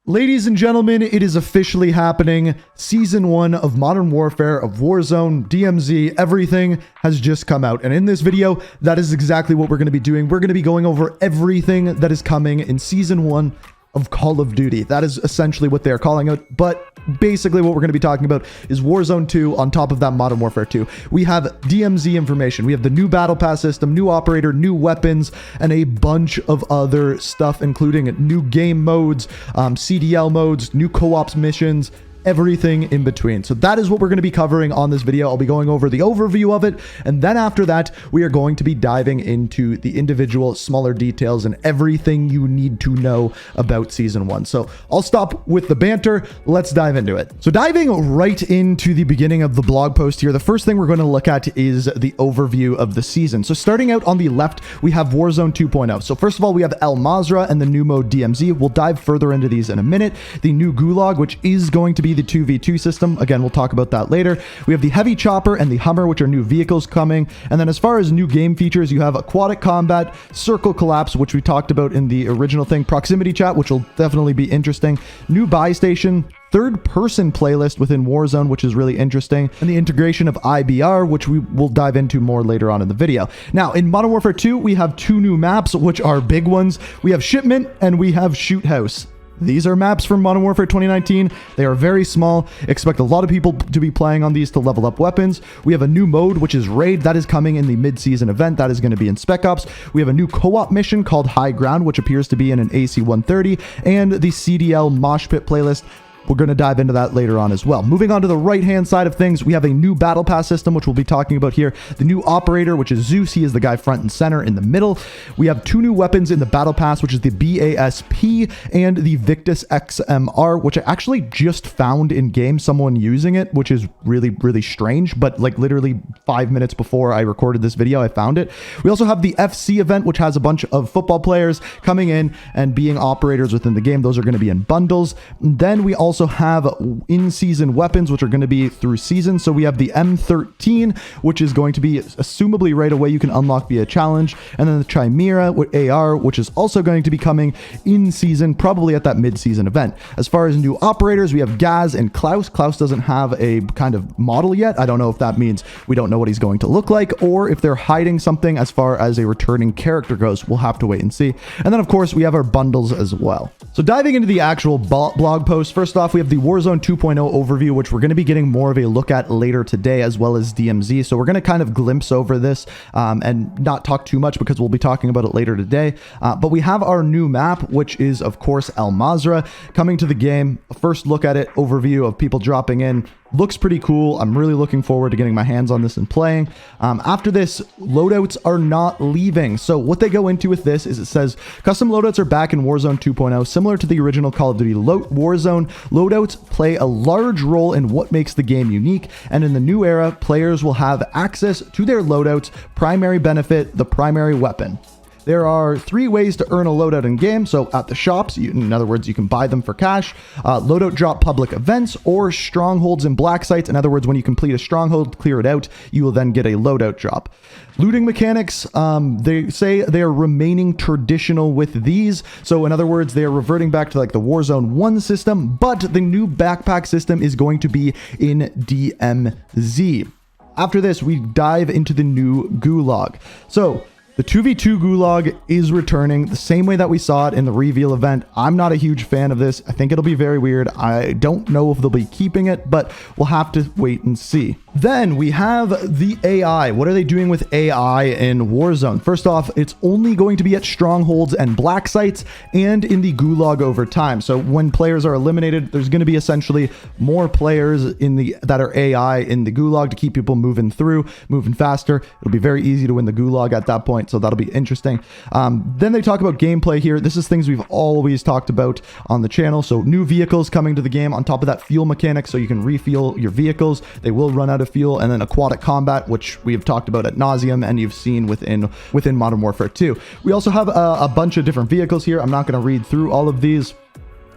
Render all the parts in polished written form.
Ladies and gentlemen, it is officially happening. Season 1 of Modern Warfare, of Warzone, DMZ, everything has just come out. And in this video, that is exactly what we're going to be doing. We're going to be going over everything that is coming in Season 1 of Call of Duty. That is essentially what they're calling it. But basically what we're going to be talking about is Warzone 2 on top of that Modern Warfare 2. We have DMZ information. We have the new battle pass system, new operator, new weapons, and a bunch of other stuff, including new game modes, CDL modes, new co-ops missions, everything in between. So that is what we're going to be covering on this video. I'll be going over the overview of it, and then after that we are going to be diving into the individual smaller details and everything you need to know about Season 1. So I'll stop with the banter. Let's dive into it. So diving right into the beginning of the blog post here, the first thing we're going to look at is the overview of the season. So starting out on the left, we have Warzone 2.0. So first of all, we have El Mazrah and the new mode DMZ. We'll dive further into these in a minute. The new Gulag, which is going to be the 2v2 system. Again, we'll talk about that later. We have the Heavy Chopper and the Hummer, which are new vehicles coming. And then as far as new game features, you have aquatic combat, circle collapse, which we talked about in the original thing, proximity chat, which will definitely be interesting, new buy station, third-person playlist within Warzone, which is really interesting, and the integration of IBR, which we will dive into more later on in the video. Now, in Modern Warfare 2, we have two new maps, which are big ones. We have Shipment and we have Shoot House. These are maps from Modern Warfare 2019. They are very small. Expect a lot of people to be playing on these to level up weapons. We have a new mode, which is Raid. That is coming in the mid-season event. That is going to be in Spec Ops. We have a new co-op mission called High Ground, which appears to be in an AC-130, and the CDL Mosh Pit playlist. We're going to dive into that later on as well. Moving on to the right-hand side of things, we have a new battle pass system, which we'll be talking about here. The new operator, which is Zeus. He is the guy front and center in the middle. We have two new weapons in the battle pass, which is the BASP and the Victus XMR, which I actually just found in game, someone using it, which is really, really strange. But like literally 5 minutes before I recorded this video, I found it. We also have the FC event, which has a bunch of football players coming in and being operators within the game. Those are going to be in bundles. And then we also have in-season weapons, which are going to be through season. So we have the M13, which is going to be assumably right away you can unlock via challenge, and then the Chimera with AR, which is also going to be coming in season, probably at that mid-season event. As far as new operators, we have Gaz and Klaus. Klaus doesn't have a kind of model yet. I don't know if that means we don't know what he's going to look like, or if they're hiding something as far as a returning character goes. We'll have to wait and see. And then of course we have our bundles as well. So diving into the actual blog post, first off, we have the Warzone 2.0 overview, which we're going to be getting more of a look at later today, as well as DMZ. So we're going to kind of glimpse over this and not talk too much because we'll be talking about it later today. But we have our new map, which is, of course, El Mazrah coming to the game. A first look at it, overview of people dropping in. Looks pretty cool. I'm really looking forward to getting my hands on this and playing. After this, loadouts are not leaving. So what they go into with this is it says custom loadouts are back in Warzone 2.0, similar to the original Call of Duty Warzone. Loadouts play a large role in what makes the game unique, and in the new era, players will have access to their loadouts' primary benefit, the primary weapon. There are 3 ways to earn a loadout in game. So at the shops, in other words, you can buy them for cash, loadout drop public events, or strongholds and black sites. In other words, when you complete a stronghold, clear it out, you will then get a loadout drop. Looting mechanics, they say they are remaining traditional with these. So in other words, they are reverting back to like the Warzone 1 system, but the new backpack system is going to be in DMZ. After this, we dive into the new Gulag. So the 2v2 Gulag is returning the same way that we saw it in the reveal event. I'm not a huge fan of this. I think it'll be very weird. I don't know if they'll be keeping it, but we'll have to wait and see. Then we have the AI. What are they doing with AI in Warzone? First off, it's only going to be at strongholds and black sites and in the Gulag over time. So when players are eliminated, there's going to be essentially more players that are AI in the Gulag to keep people moving faster. It'll be very easy to win the Gulag at that point. So that'll be interesting. Then they talk about gameplay here. This is things we've always talked about on the channel. So new vehicles coming to the game on top of that fuel mechanic, so you can refuel your vehicles. They will run out of fuel. And then aquatic combat, which we have talked about at nauseum and you've seen within Modern Warfare 2. We also have a bunch of different vehicles here. I'm not going to read through all of these.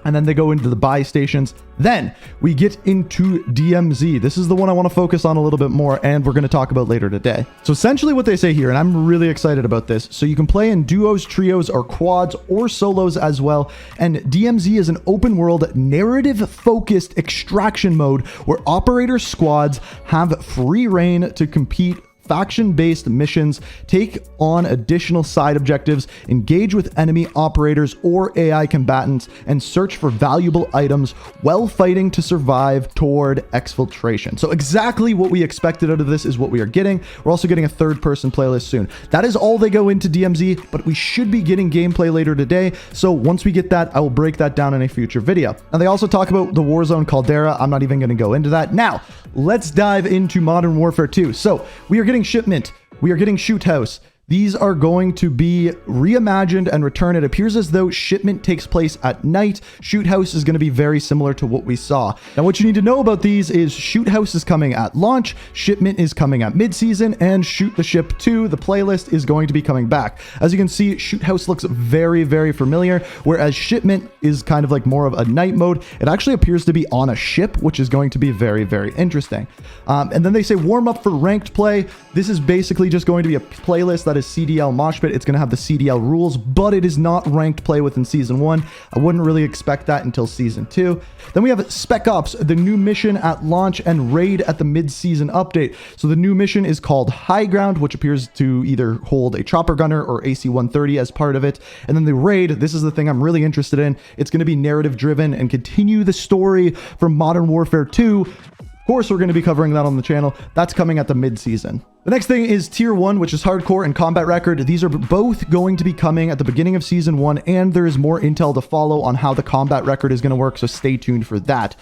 and then they go into the buy stations. Then we get into DMZ. This is the one I want to focus on a little bit more, and we're going to talk about later today. So essentially what they say here, and I'm really excited about this, so you can play in duos, trios, or quads, or solos as well. And DMZ is an open world, narrative focused extraction mode where operator squads have free reign to compete faction-based missions, take on additional side objectives, engage with enemy operators or AI combatants, and search for valuable items while fighting to survive toward exfiltration. So exactly what we expected out of this is what we are getting. We're also getting a third-person playlist soon. That is all they go into DMZ, but we should be getting gameplay later today. So once we get that, I will break that down in a future video. And they also talk about the Warzone Caldera. I'm not even going to go into that. Now, let's dive into Modern Warfare 2. So we are getting shipment, we are getting shoot house. These are going to be reimagined and returned. It appears as though shipment takes place at night. Shoot house is going to be very similar to what we saw. Now, what you need to know about these is shoot house is coming at launch, shipment is coming at mid-season, and shoot the ship 2, the playlist, is going to be coming back. As you can see, shoot house looks very, very familiar, whereas shipment is kind of like more of a night mode. It actually appears to be on a ship, which is going to be very, very interesting. And then they say warm up for ranked play. This is basically just going to be a playlist that is CDL Moshpit. It's going to have the CDL rules, but it is not ranked play within Season 1. I wouldn't really expect that until Season 2. Then we have Spec Ops, the new mission at launch, and raid at the mid-season update. So the new mission is called High Ground, which appears to either hold a chopper gunner or AC-130 as part of it. And then the raid, this is the thing I'm really interested in. It's going to be narrative driven and continue the story from Modern Warfare 2. Of course, we're going to be covering that on the channel. That's coming at the mid-season. The next thing is Tier 1, which is Hardcore and Combat Record. These are both going to be coming at the beginning of Season 1, and there is more intel to follow on how the Combat Record is going to work, so stay tuned for that.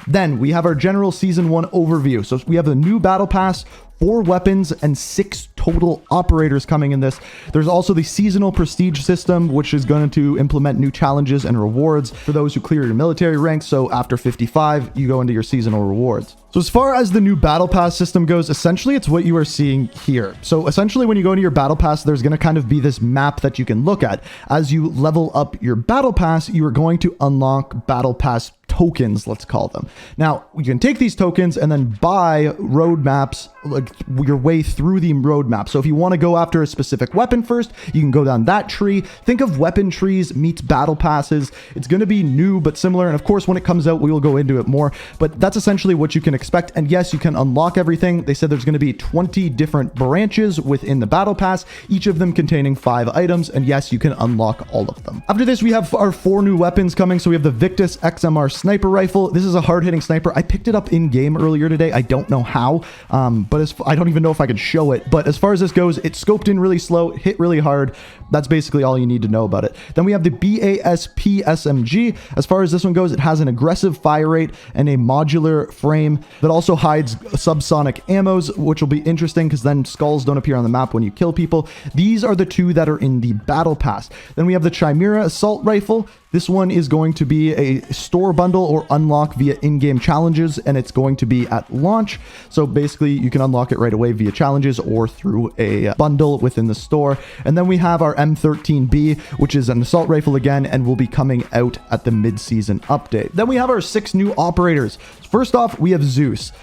Then we have our general Season 1 overview. So we have the new Battle Pass, 4 weapons, and 6 total operators coming in this. There's also the seasonal prestige system, which is going to implement new challenges and rewards for those who clear your military ranks. So after 55, you go into your seasonal rewards. So as far as the new Battle Pass system goes, essentially it's what you are seeing here. So essentially when you go into your Battle Pass, there's going to kind of be this map that you can look at. As you level up your Battle Pass, you are going to unlock Battle Pass tokens, let's call them. Now, you can take these tokens and then buy roadmaps, like your way through the roadmap. So if you want to go after a specific weapon first, you can go down that tree. Think of weapon trees meets battle passes. It's going to be new but similar, and of course when it comes out we will go into it more, but that's essentially what you can expect. And yes, you can unlock everything. They said there's going to be 20 different branches within the battle pass, each of them containing 5 items, and yes, you can unlock all of them. After this, we have our 4 new weapons coming. So we have the Victus XMR sniper rifle. This is a hard-hitting sniper. I picked it up in game earlier today. I don't know how, but I don't even know if I can show it. But as far as this goes, it scoped in really slow, hit really hard. That's basically all you need to know about it. Then we have the BASP SMG. As far as this one goes, it has an aggressive fire rate and a modular frame that also hides subsonic ammos, which will be interesting because then skulls don't appear on the map when you kill people. These are the 2 that are in the battle pass. Then we have the Chimera assault rifle. This one is going to be a store bundle or unlock via in-game challenges, and it's going to be at launch. So basically you can unlock it right away via challenges or through a bundle within the store. And then we have our M13B, which is an assault rifle again, and will be coming out at the mid-season update. Then we have our 6 new operators. First off, we have Zeus.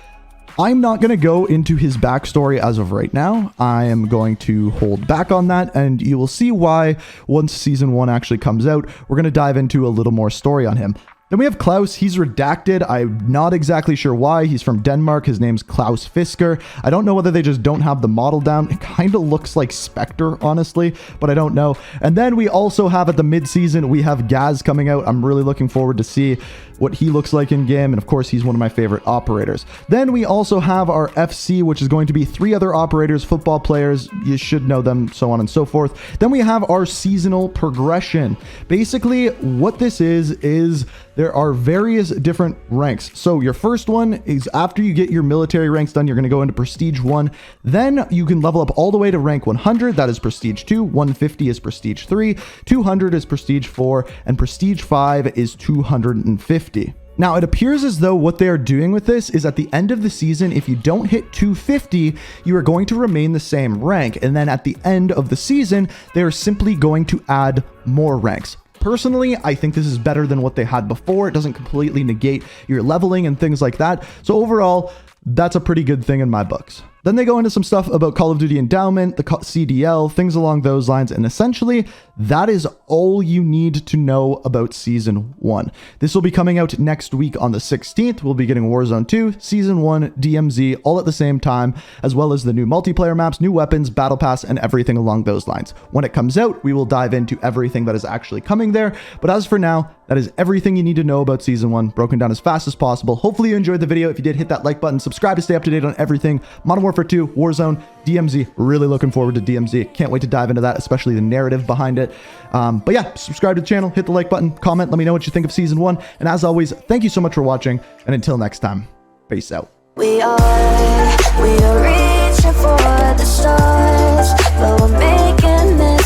I'm not going to go into his backstory as of right now. I am going to hold back on that, and you will see why once Season 1 actually comes out. We're going to dive into a little more story on him. Then we have Klaus. He's redacted. I'm not exactly sure why. He's from Denmark. His name's Klaus Fisker. I don't know whether they just don't have the model down. It kind of looks like Spectre, honestly, but I don't know. And then we also have at the mid-season, we have Gaz coming out. I'm really looking forward to see what he looks like in game. And of course, he's one of my favorite operators. Then we also have our FC, which is going to be 3 other operators, football players. You should know them, so on and so forth. Then we have our seasonal progression. Basically, what this is there are various different ranks. So your first one is after you get your military ranks done, you're going to go into Prestige 1. Then you can level up all the way to rank 100. That is Prestige 2. 150 is Prestige 3. 200 is Prestige 4. And Prestige 5 is 250. Now, it appears as though what they are doing with this is at the end of the season, if you don't hit 250, you are going to remain the same rank. And then at the end of the season, they are simply going to add more ranks. Personally, I think this is better than what they had before. It doesn't completely negate your leveling and things like that. So overall, that's a pretty good thing in my books. Then they go into some stuff about Call of Duty Endowment, the CDL, things along those lines, and essentially that is all you need to know about Season 1. This will be coming out next week on the 16th. We'll be getting Warzone 2, Season 1, DMZ, all at the same time, as well as the new multiplayer maps, new weapons, battle pass, and everything along those lines. When it comes out, we will dive into everything that is actually coming there, but as for now, that is everything you need to know about Season 1, broken down as fast as possible. Hopefully you enjoyed the video. If you did, hit that like button, subscribe to stay up to date on everything. Modern Warfare 2, Warzone, DMZ, really looking forward to DMZ. Can't wait to dive into that, especially the narrative behind it. But yeah, subscribe to the channel, hit the like button, comment, let me know what you think of Season 1. And as always, thank you so much for watching, and until next time, peace out. We are reaching for the stars, but we're making it.